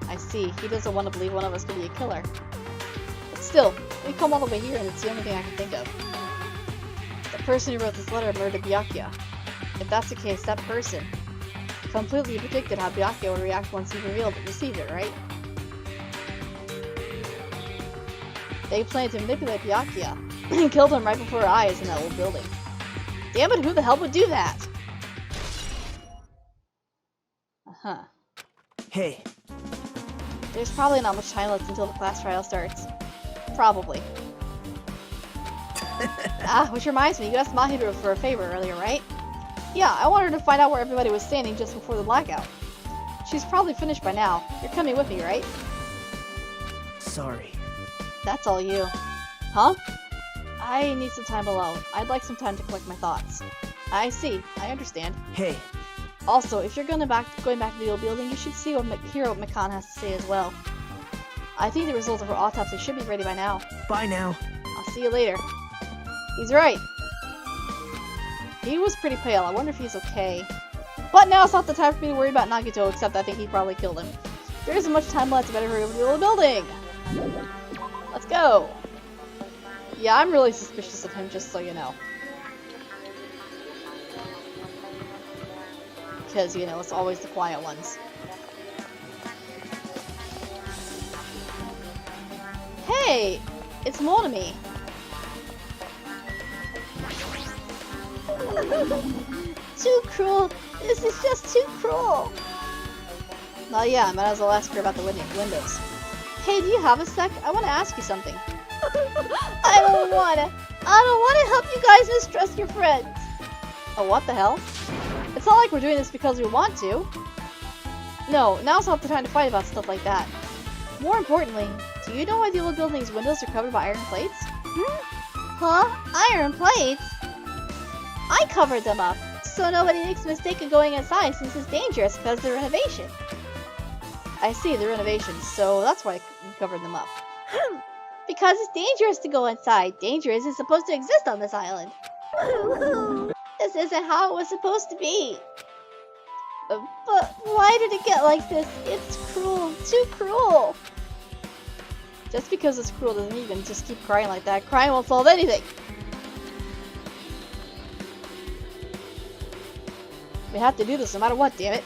I see. He doesn't want to believe one of us could be a killer. But still, we come all the way here, and it's the only thing I can think of. The person who wrote this letter murdered Byakuya. If that's the case, that person completely predicted how Byakuya would react once he received it, right? They planned to manipulate Byakuya and killed him right before our eyes in that old building. Damn it, who the hell would do that? Uh-huh. Hey. There's probably not much time left until the class trial starts. Probably. Which reminds me, you asked Mahiro for a favor earlier, right? Yeah, I wanted to find out where everybody was standing just before the blackout. She's probably finished by now. You're coming with me, right? Sorry. That's all you. Huh? I need some time alone. I'd like some time to collect my thoughts. I see. I understand. Hey. Also, if you're going back to the old building, you should see what Hiro Mikan has to say as well. I think the results of her autopsy should be ready by now. Bye now. I'll see you later. He's right. He was pretty pale. I wonder if he's okay. But now it's not the time for me to worry about Nagito, except I think he probably killed him. There isn't much time left. I better hurry over to the old building. Let's go. Yeah, I'm really suspicious of him, just so you know. Because, you know, it's always the quiet ones. Hey! It's Monami! Too cruel! This is just too cruel! Oh yeah, I might as well ask her about the windows. Hey, do you have a sec? I want to ask you something. I don't want to help you guys mistrust your friends. Oh, what the hell? It's not like we're doing this because we want to. No, now's not the time to fight about stuff like that. More importantly, do you know why the old building's windows are covered by iron plates? Huh? Iron plates? I covered them up, so nobody makes a mistake of going inside since it's dangerous because of the renovation. I see, the renovations, so that's why you covered them up. Because it's dangerous to go inside. Danger isn't supposed to exist on this island. This isn't how it was supposed to be. But why did it get like this? It's cruel. Too cruel. Just because it's cruel doesn't mean you can just keep crying like that. Crying won't solve anything. We have to do this no matter what, damn it.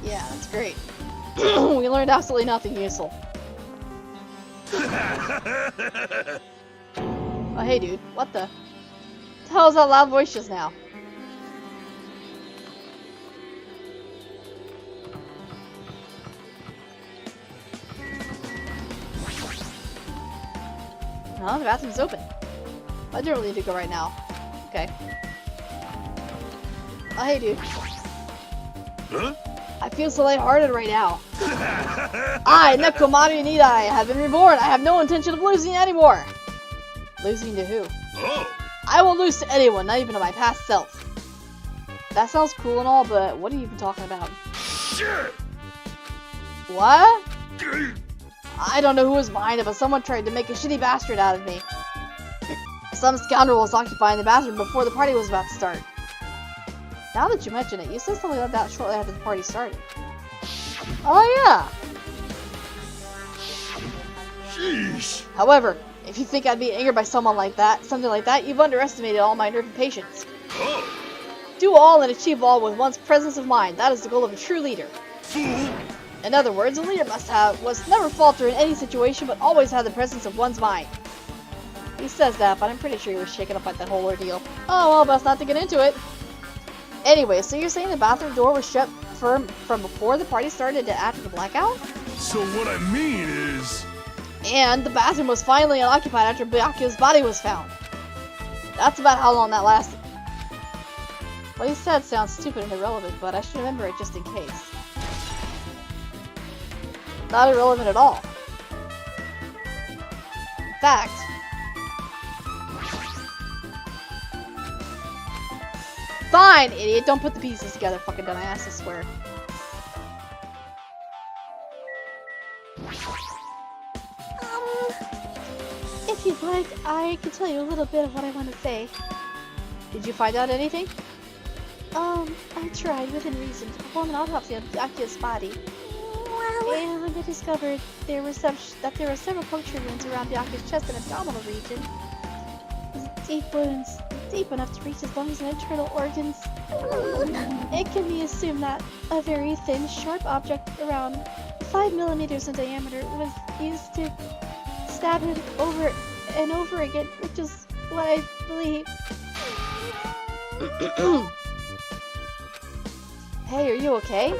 Yeah, that's great. We learned absolutely nothing useful. Oh, hey, dude. What the hell is that loud voice just now? No, the bathroom's open. I don't really need to go right now. Okay. Oh, hey, dude. Huh? I feel so lighthearted right now. I, Nekomaru Nidai, have been reborn. I have no intention of losing anymore. Losing to who? Oh. I won't lose to anyone, not even to my past self. That sounds cool and all, but what are you even talking about? Shit. What? I don't know who was behind it, but someone tried to make a shitty bastard out of me. Some scoundrel was occupying the bathroom before the party was about to start. Now that you mention it, you said something like that shortly after the party started. Oh yeah! Sheesh. However, if you think I'd be angered by something like that, you've underestimated all my nerve and patience. Oh. Do all and achieve all with one's presence of mind. That is the goal of a true leader. Fool. In other words, a leader must never falter in any situation, but always have the presence of one's mind. He says that, but I'm pretty sure he was shaken up by that whole ordeal. Oh well, best not to get into it. Anyway, so you're saying the bathroom door was shut from before the party started to after the blackout? So what I mean is... And the bathroom was finally unoccupied after Byakuya's body was found. That's about how long that lasted. What he said sounds stupid and irrelevant, but I should remember it just in case. Not irrelevant at all. In fact... Fine, idiot! Don't put the pieces together, fucking dumbass, I swear. If you'd like, I can tell you a little bit of what I want to say. Did you find out anything? I tried within reason to perform an autopsy on Byakuya's body. And I discovered there were several puncture wounds around Byakuya's chest and abdominal region. Deep wounds, deep enough to reach his lungs and internal organs. It can be assumed that a very thin, sharp object around 5 millimeters in diameter was used to stab him over and over again, which is what I believe. Hey, are you okay?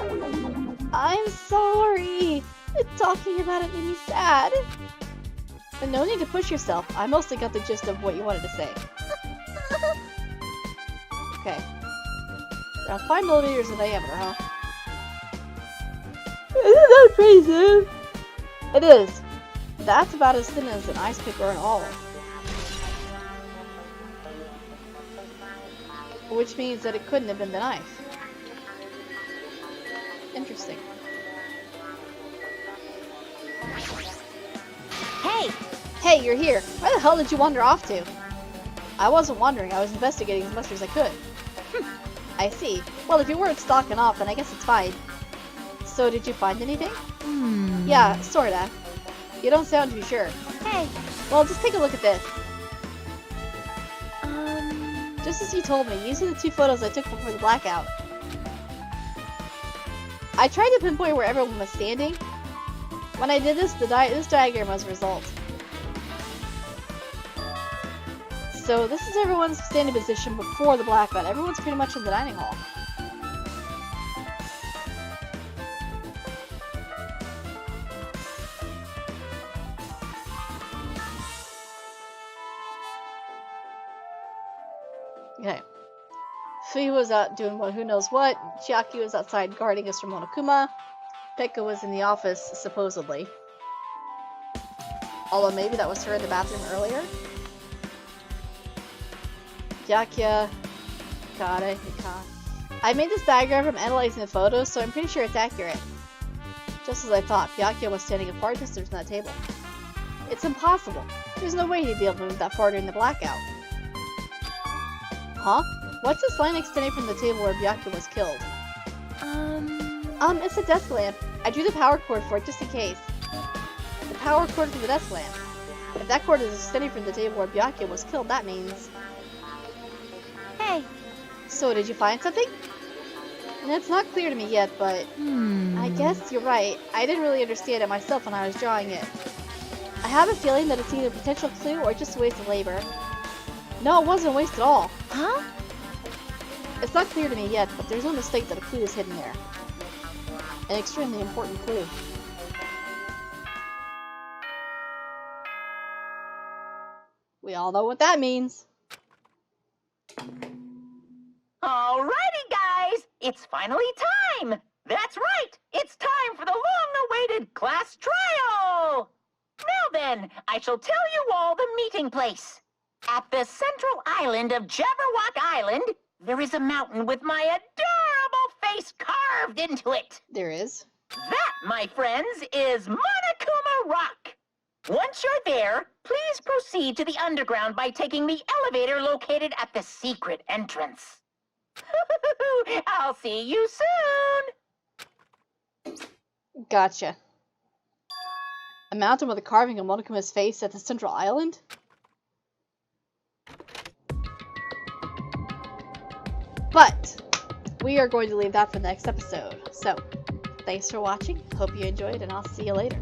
I'm sorry! Talking about it made me sad. And no need to push yourself. I mostly got the gist of what you wanted to say. Okay. Around 5 millimeters in diameter, huh? Isn't that crazy? It is. That's about as thin as an ice pick or an olive. Which means that it couldn't have been the knife. Interesting. Hey! Hey, you're here. Where the hell did you wander off to? I wasn't wandering, I was investigating as much as I could. I see. Well, if you weren't stalking off, then I guess it's fine. So, did you find anything? Yeah, sorta. You don't sound too sure. Hey. Well, just take a look at this. Just as you told me, these are the two photos I took before the blackout. I tried to pinpoint where everyone was standing. When I did this, this diagram was a result. So this is everyone's standing position before the blackout. Everyone's pretty much in the dining hall. Okay. Fui was out doing who knows what. Chiaki was outside guarding us from Monokuma. Pekka was in the office, supposedly. Although maybe that was her in the bathroom earlier. Byakuya. God. I made this diagram from analyzing the photos, so I'm pretty sure it's accurate. Just as I thought, Byakuya was standing a far distance from that table. It's impossible. There's no way he'd be able to move that far during the blackout. Huh? What's this line extending from the table where Byakuya was killed? It's a desk lamp. I drew the power cord for it just in case. The power cord for the desk lamp. If that cord is extending from the table where Byakuya was killed, that means... Hey. So, did you find something? And it's not clear to me yet, but... I guess you're right. I didn't really understand it myself when I was drawing it. I have a feeling that it's either a potential clue or just a waste of labor. No, it wasn't a waste at all. Huh? It's not clear to me yet, but there's no mistake that a clue is hidden there. An extremely important clue. We all know what that means. Alrighty, guys! It's finally time! That's right! It's time for the long-awaited class trial! Now then, I shall tell you all the meeting place. At the central island of Jabberwock Island, there is a mountain with my adorable face carved into it. There is. That, my friends, is Monokuma Rock. Once you're there, please proceed to the underground by taking the elevator located at the secret entrance. I'll see you soon. Gotcha. A mountain with a carving of Monokuma's face at the central island? But we are going to leave that for the next episode. So, thanks for watching. Hope you enjoyed, and I'll see you later.